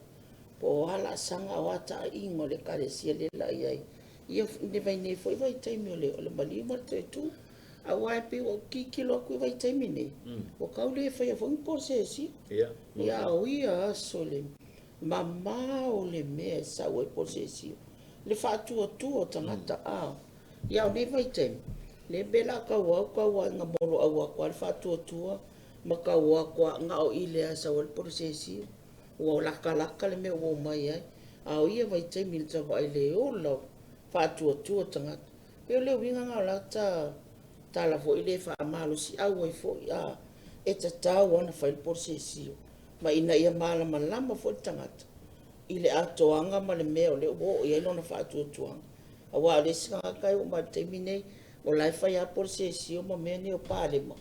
Po ala sanga wata ingo le kalesia le la iai. Ia ne vai ne fo i vai taimi o le malima te tu. A wai pe o kikilo ku vai taimi ne. O kaule fa ia fo po se si. Ia o ia sole. Mama o le mea sa o po se si. Le fa tu o tangata a. Ia o ne vai taimi. Le bela ka wa nga molo a kwa le fa tu ma ka wa kwa nga o ile sa o po se si. O laka le me o mai ai. A o ia vai taimi le ta vai le o lo. Fa tu tangata. Pe le winga nga la tala fo ile fa malo si au fo ya e ta tau ona fa il posesio ma ina ia mala malama fo tangata ile atoanga ma le meo le o ia no na fa tu a wa le sa kai o ma termine o lai fa ya posesio ma mene o pale mo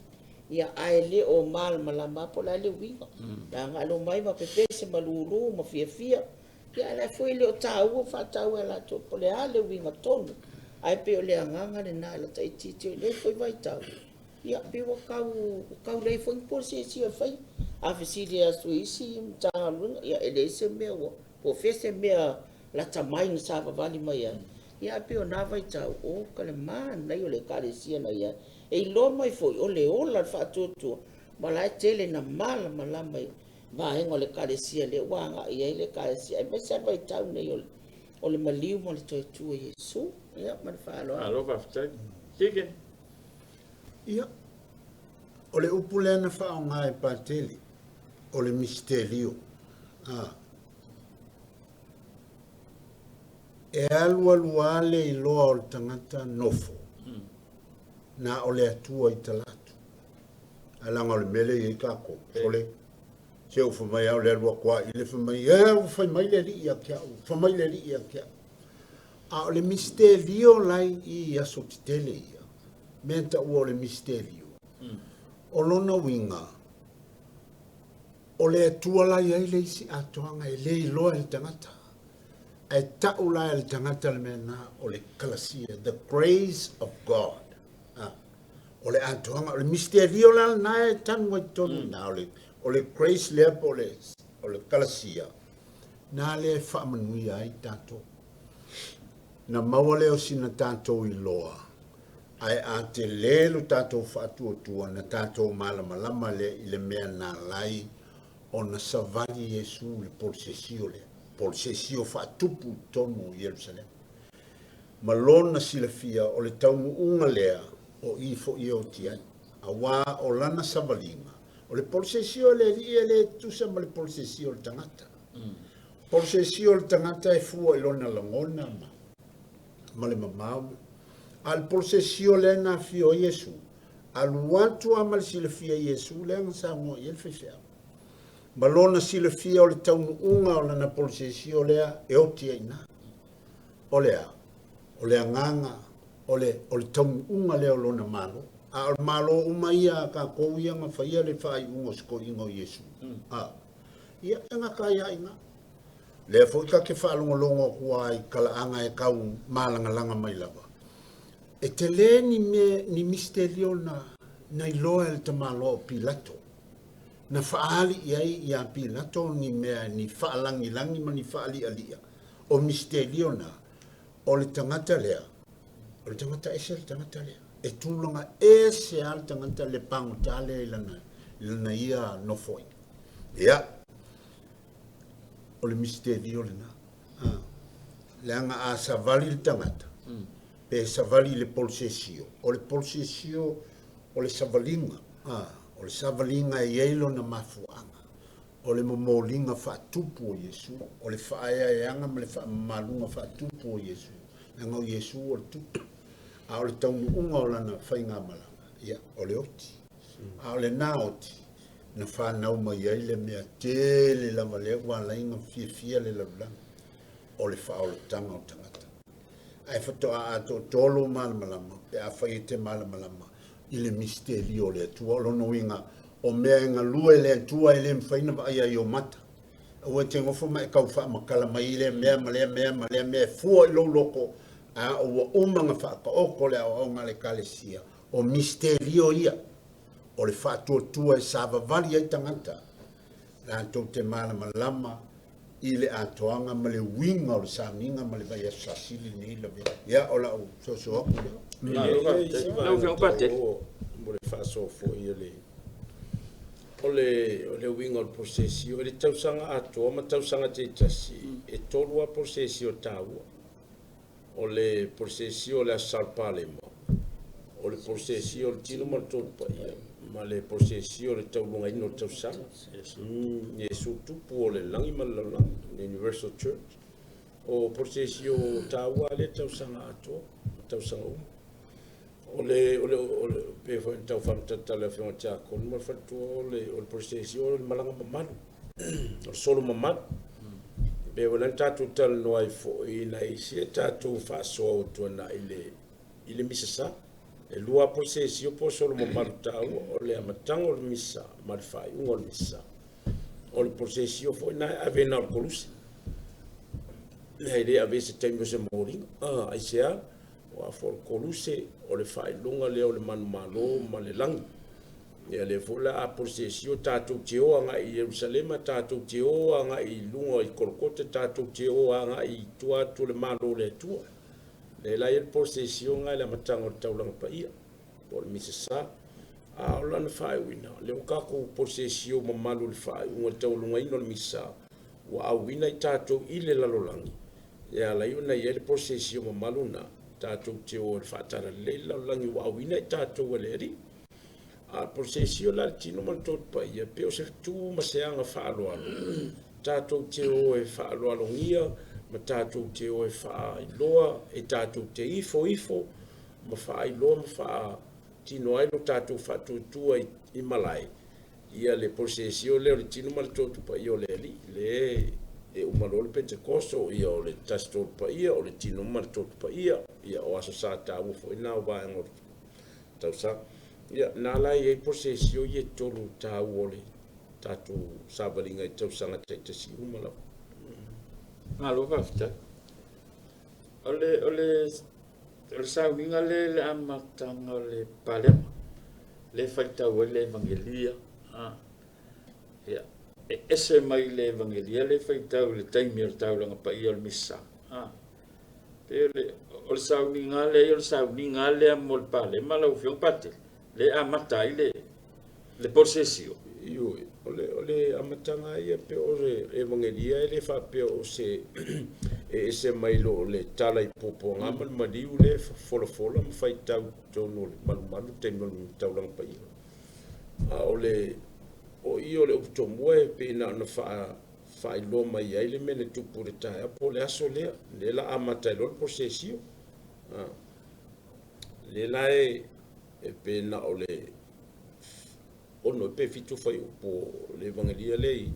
ia ai le o mal malama po la le winga da nga lo mai ma pepe se malulu ma fia ia la fo ile o tau fa tau la to po le ale winga tonu ai pe o le anganga le na la tai titi le foi vai tau ia pe o kau le foi por se fai a fisilia suisi tanga lunga ia ele se me o fese me la tamai na sa vali mai ia pe o na vai tau o ka le man na yo le kalesia na ia e lo mai foi o le ola fa tu ma la tele na mala mai va en o le kalesia le wanga ia le kalesia e me sa vai tau ne yo o le maliu mo le toi tu Yesu ia man falo alo va ftai kike ia o le upulena fa nga e pateli o le misterio e aluale i loa o le tangata nofo na o le atua i talatu alanga o le mele i kako ole se o fa mai au le alua kwa i le fa mai o fa mai le li ia kia fa mai le li ia kia a o le misterio lai i aso titele ia menta o le misterio o lona winga o le atua lai ai le isi atoanga e le iloa le tangata e taula le tangata le mena o le kalasia the grace of God o le atoanga o le misterio la na e tanu e tonu na o le grace le o le kalasia na le whaamanui ai tato na mawale o sina tato iloa ai a te lelu tato whaatua tua na tato malama lama le i le mea na lai o na savali Yesu le polsesio whaatupu tonu i Jerusalem. Malona silafia o le taungu unga lea o ifo i o tiai. A wā o lana savalinga. O le polsesio le ria le tusa ma le polsesio le tangata. Polsesio le tangata e fua i lona langona ma le mamau. Al polsesio le na fio Yesu. Al watu amal silafia Yesu le ngansango i el fefea. Malona silafia o le taunu unga o lana polsesio lea e oti aina. O lea nganga, o le taunu unga lea o lona malo. A o malo umaia ka kouia nga whaia le whai ungo sko ingo Yesu. Ia enga kaya inga. Lea fo ika ke whaalongolongo kua i kalaanga e kau malangalanga mai lava. E te le ni misterio na iloa el te malo o Pilato. Na faali iai ia Pilato ni mea ni faalangi ma ni faali alia. O misterio na o le tangata lea. O le tangata ese le tangata lea. E tūlanga ese al tangata le pango tale ilana ia no foi. Ia. O le misterio le na. Leanga a savali le tangata. Pe savali le polsesio. O le polsesio o le savalinga. O le savalinga e eilo na mafuanga. O le momolinga whaatupu o Yesu. O le whaaya e anga ma le whaamalunga whaatupu o Yesu. Nanga o Yesu o le tupu. A o le taunu unga o lana whainga malanga. Ia, o le oti. A o le nā oti. Na whanau mai ai le mea tele lava lea wala inga fia le laulanga. O le wha o le tanga o tangata. Ai whatoa a to tolo malamalama. Pe a whai te malamalama. I le misterio le atua lono inga o mea inga lua le atua le mwhaina wa ai o mata. Ua te ngofo mai kau wha makala mai le mea fua i lo loko a ua umanga wha ka oko le au nga le kalesia o misterio ia o le wha tua e sava vali ai tangata la tau te malama i le atoanga ma le winga o le saminga ma le vai asasili ni la vea ia o la u so aku Não vem pate. Mo le faso fo i le winga o procesio le tausanga ato ma tausanga te tasi e tolua procesio taua o le procesio le salpale mo o le procesio le tino ma topa ma le procesio le taulunga ino tausanga Yesu tupu o le langi ma la Universal Church o procesio taua le tausanga ato tausanga ole pe fo tau famta tala fo tia kon mo fatu ole procesio le malanga mamanu o solo mamanu be wala tatu tal no ai fo ina isi tatu fa so to na ile misasa e lua procesio po solo mamanu tau ole amatang o misa malfai un misa o procesio fo na avena kolus la idea avese tempo se mori ai sia o for koluse o le fai longa le o le manu malo ma le langi e le fola a procesio tatou te o anga i Jerusalema tatou te o anga i lunga i Kolkota tatou te o anga i tua tu le malo le tua le la il procesio nga le matanga o taulanga pa ia o le misasa a o lana fai wina le ukako procesio ma malo le fai unga taulunga ino le misa wa au wina i tatou i le lalolangi e ala iuna i le procesio ma malo na tatou te o le whaatara leila langi wa awina i tatou le eri. A procesio la tino man tot pa ia pe o se tu ma se anga whaaloalo. Tatou te o e whaaloalo ngia, ma tatou te o e whaailoa, e tatou te ifo, ma whaailoa, ma wha tino ailo tatou whaatutua i malai. Ia le procesio leo le tino man tot pa ia o le eri, le e umalo le Pentecosto ia o le tastor pa ia o le tino mar tot pa ia o asa sa ta u fo ina va ngo tau sa ia na la ye procesio ye tolu ta wole tatu sabalinga tausaga taitasi uma la Malo fafta. Ole sauninga le amatanga le palema. Le faita le evangelia. Ya. Ese mai le evangelia le faita le taimi o taulanga pa i o missa. Ole sauninga le amol palema la ufiong pate. Le amatai le posesio. Io ole amatanga ia pe ore evangelia le fa pe o se ese mai lo le tala I popo ngamal maliu le fola ma fai tau tono le malu te no tau lang pa ia ole o io le to moe pe na fa lo mai ai le mene tu pure ta po le aso le la amata lo posesio le lai e pe na ole ono pe fitu fai po le evangelia le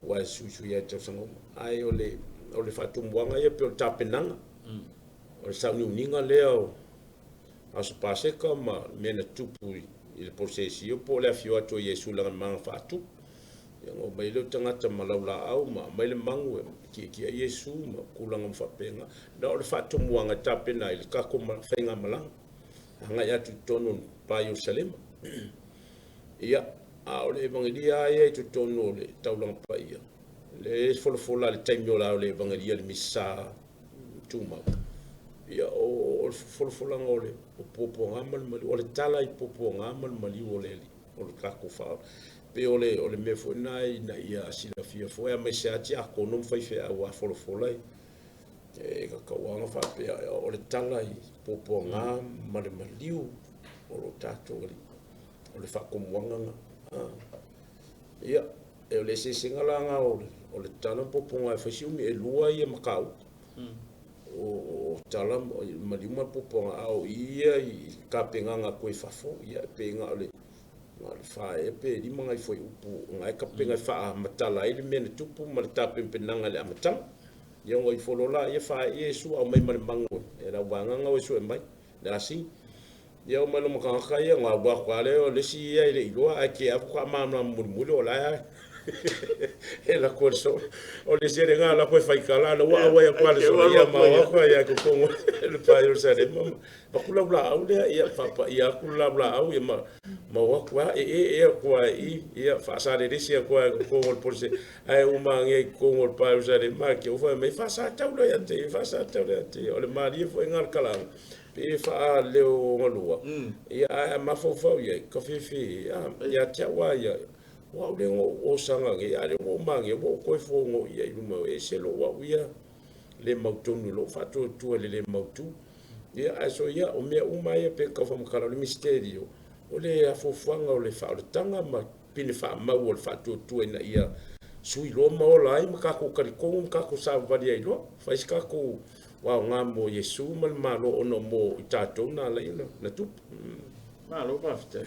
wa susu ya tsango ai ole fatu muanga ia pe o tapenanga o sa uninga leo aso pase kama mena tupu il posesio po le afio ato Yesu la manga fatu yang o mai le tangata malaula au ma mai le mangu ki Yesu ma kulanga mfapenga na ole fatu muanga tapena il kako ma fenga malang anga ya tu tono pa Yerusalem ia ole evangelia ia tu tono le taulang pa ia le fola le taimi o la le evangelia le misa tuma ia o fola ngole o popo ngamal mali o le tala I popo ngamal mali o le kako fa pe ole me fo nai na ia sila fia fo ia me se ati a kono fai fe a fola e ka kawanga fa pe o le tala I popo ngamal mali o lo tato o le whakomuanga ia e o le sesingalanga o le tala poponga e whasiumi e lua ia makau o tala malima poponga au ia I kapenganga koe whafo ia penga o le whae pe lima ngai foi upu ngai kapenga wha matala ili mene tupu ma le tapempenanga le amatanga ia ngoi folola ia whae Yesu au mai mangu e la wanganga o Yesu e mai le asing ia o mai lo makaka ia ngā wako ale o lesi ia I le iloa ai ke apu ka maana mulimuli o lai e la korso o le sere ngā la koe whaikala na waa wai a kwale so ia ma wako ia ko kongo le pai o sare mama bakula ula au lea ia papa ia kula ula au ia ma wako e kua ia whaasare resi a kua kongo le polse ai uma nge kongo le pai o sare ma ke ufa me whaasa taula ia te whaasa taula ia te o le maria fo ingar kalang pe fa leo ngalua ia ma fo ia ka fifi ia tawa ia wa le o sanga ge ale o mange o ko fo ngo ia I mo e se lo wa ia le mautu lo fa tu le mautu ia aso ia o me uma ia pe ka fo kala le misterio o le afofanga o le fa o tanga ma pini fa ma o fa tu na ia sui lo ma o lai ma ka ko kali ko ka ko sa va dia lo fa iska ko wa nga mo Yesu mal malo ono mo tato na la na tu Malo pafta.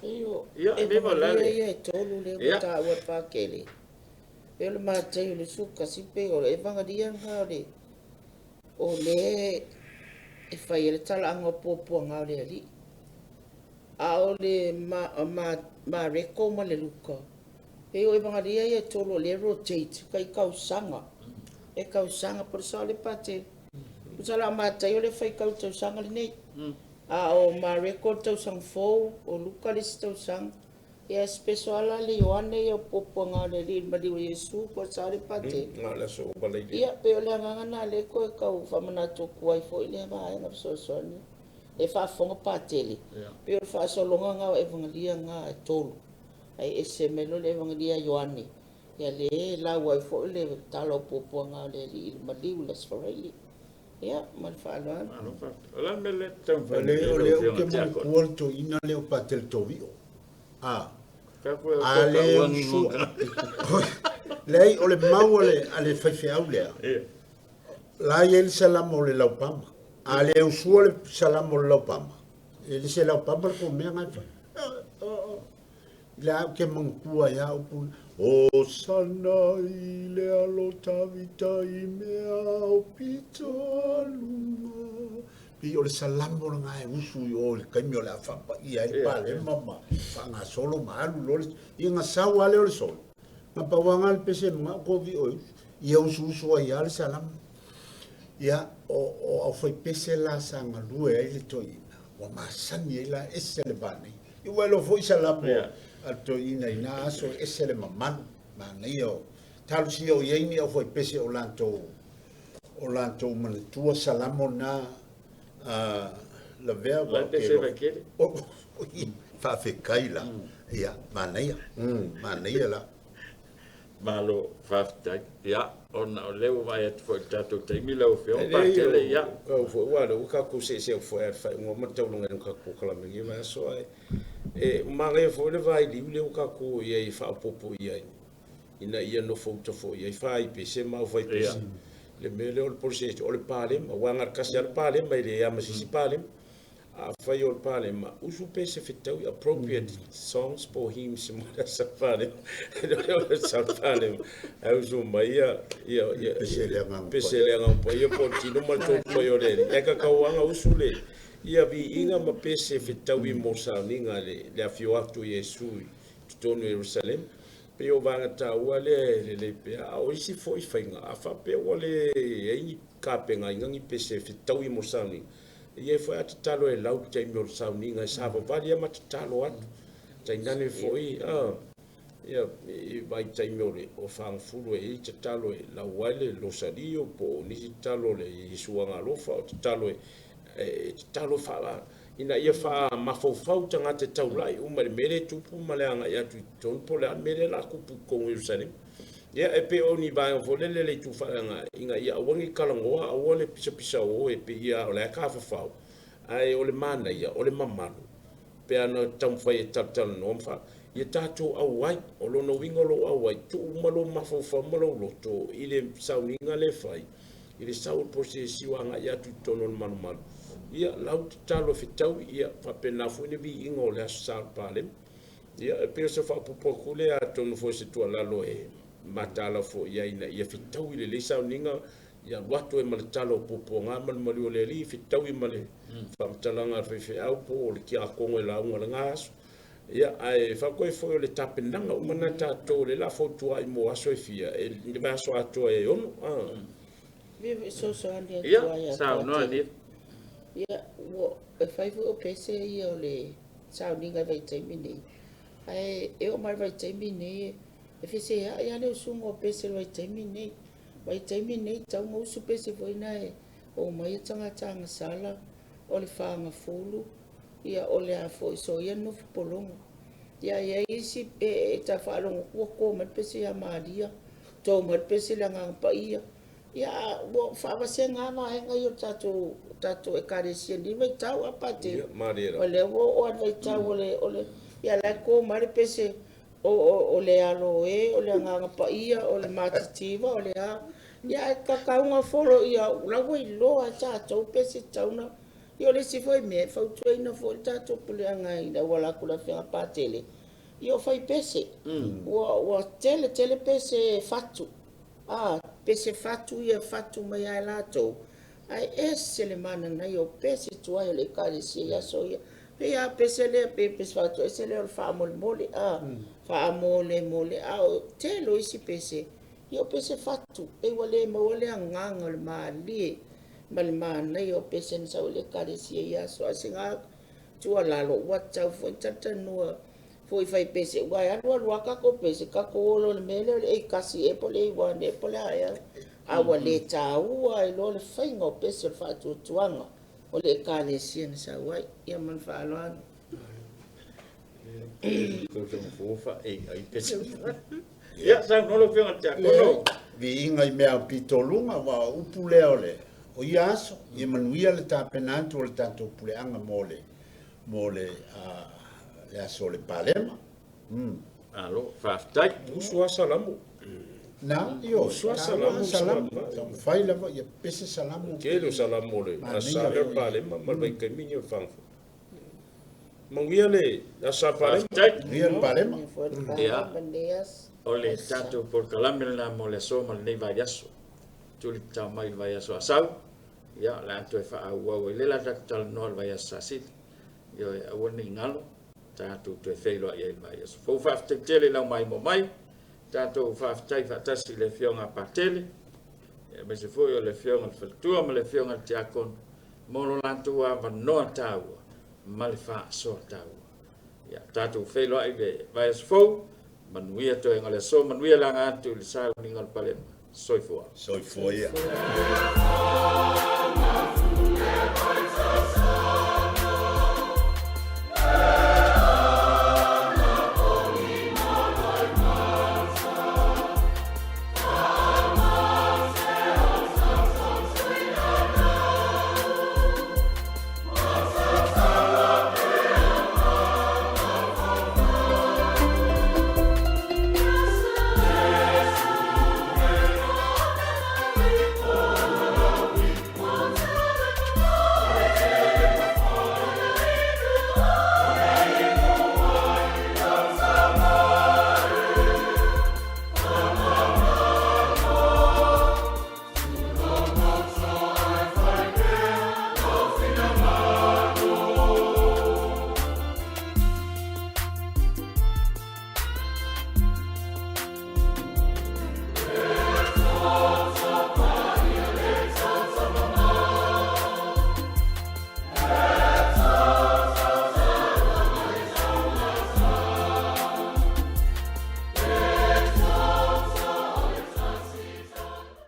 Iyo, Ia, e me malale. ia e tolu le Ia. mata ua whakele. E le mātai o le suka sipe o le evangaria ngā o le e whai e le tala anga pōpua ngā o le ali. A o le ma reko ma le luka. E o evangaria ia e tolu le rotate kai kausanga. E kausanga por sa le pate. Usala mātai o le whai kausanga le nei. A o ma record tau sang fo o luka le tau sang e special le Ioane o popo nga le li mali o Yesu ko sare pate nga la so balai ia pe o le nga na le ko ka u fa mana to ko ai fo le ma nga so so ni e fa fonga patele pe o fa so longa nga evangelia nga tolu ai ese melo le evangelia Ioane ia le la wa fo le talo popo nga le li mali o le sfareli ia mal fa lo Malo pafta. Ola mele tau le o le o ke mo kuarto ina le o patel tovio ale su lei o le mau ale fai au le la yel salam o le laupama ale o su le salam o le laupama ele se laupama ko me ngai fa la ke mangkua ya o sana I le alo tavita I mea o pito aluma Pi o le salamo le ngai usu i o le kaimi o le afapa i ai pale mama whanga solo maalu lo le i ngā sau ale o le solo ngā pawanga le pese mga kovi o i au usu ai ale salamo ia o au fai pese la sa ngā lue ai le toina wa masani ai la ese le bane i welo foi salamo al toina i nā aso ese le mamanu ma nei o talu si o iei au fai pese o lanto manatua salamo na la vea La pese va kere. fa fe kaila ia manaia la Malo faftai. Ya, ona o leo vai atu fo tato taimi leo feo patele ya. Ka fo wala u ka ku se fo fa ngo matulunga ka ku kala me ma so ai mare fo le vai li le u ka ku ye fa popo ye ina ia no fo to fo ye fa i pese ma fo i pese le mele o polse o le pale ma wanga ka se al pale ma le ya ma si pale a fai o le pale ma usu pese fitau appropriate songs for him se mo sa pale o sa pale a usu ma ia pese le ngam po ia po tino ma to po yo le e ka wanga usu le ia vi inga ma pese fitau i mo sa ninga le afio atu Yesu tonu Jerusalem pe o vanga ta le pe a o isi foi fainga a fa pe o le e ka pe nga ngi pese fitau i mo sa ninga ia foi atalo e lau te mo sauninga sa va valia matalo at te nane foi ia vai te mo le o fang fulu e te talo e la wale lo sadio po ni te talo le isuanga lo fa te talo e talo fa ina ia fa mafofau tanga te taulai uma le mere tupu maleanga ia tu ton po le mere la ku ko Jerusalem ia e pe oni vai o volele le tu fa nga inga ia wangi kalangoa o le pisa o e pe ia o le ka fa ai o le mana ia o le mamanu pe ana tam fai tal no fa ia tatu au wai o lo no wingo lo au wai tu malo mafofa malo lo to ile sauninga le fai ile sau posesi wanga ia tu tono manu ia lau talo fitau ia fa pena fu ne bi ingo le sal pale ia pe se fa popokule a tono fo se tu la lo e matala fo ia ina ia fitau ile le sauninga ia watu e malatalo poponga man malio le li fitau i male fa talanga fe au po le kia kongo la unga ngas ia ai fa ko fo le tapenanga o manata to le la foto ai mo aso fia e le ba so ato e ono Vive so ande Ya, sa no ani. ia wo e fai o pese ia o le sa ninga vai te mini ai e o mai vai te mini e fese ia le sungo pese vai te mini vai te mini tau mo su pese foi na e o mai tanga sala o le fanga fulu ia o le afo so ia no polongo ia isi e ta falong ko ma pese ia maria to ma pese la nga pa ia wo fa va se nga na nga yo tato e karesia ni vai tau apate o le wo o vai tau o le ia la ko ma le pese o le alo o le nga pa ia o le matitiva o le a ia ka unha folo ia la wo lo a tato pese tauna io le si foi me fa tu ina fo tato pule nga ina wala kula fa patele io fai pese wo tele pese fatu pese fatu ia fatu mai ai lato ai ese le mana na io pese tu ai le kali si ia so ia pe ia pese le pese fatu ese le fa mole fa mole telo isi pese io pese fatu e wale mo wale nganga le mali malmana io pese sa le kali si ia so asinga tu ala lo wat tau fo tata no foi fai pese wai alua ka ko pese ka ko lo le mele e kasi e pole wa ne pole ai a wale tau ai lo le fai ngo pese fa tu tuanga o le kale sien sa wai ia man fa lo an Ko te fofa ai pese. Ya, sa no lo feo ata kono. vi inga i mea pitolunga wa upule ole o iaso i manuia le tapenantu o le tanto puleanga mole le aso le palema Alo, faftai. usua salamu na io Usua salamu. tam fai lava ia pese salamu Kelo salamu le asa le pale ma mai ke minyo fang mangia le asa pale Faftai. ria le palema Ya. bandeas Ole tato por calamela mo le so mal nei vai aso. Tuli ta mai vai aso asau. ia la atu e whaaua le la tal no vai asasi yo e awani ngalo tātou te whailo i ei mai aso fau whaaftele lau mai mo mai tātou whaaftai whaatasi le whionga patele me se foi o le whionga whatua ma le whionga te akon mono lantua ma noa tāua ma le wha soa tāua ia tātou whailo i le vai aso fau manuia to engale so manuia langa atu le sa ningal palema soifua ia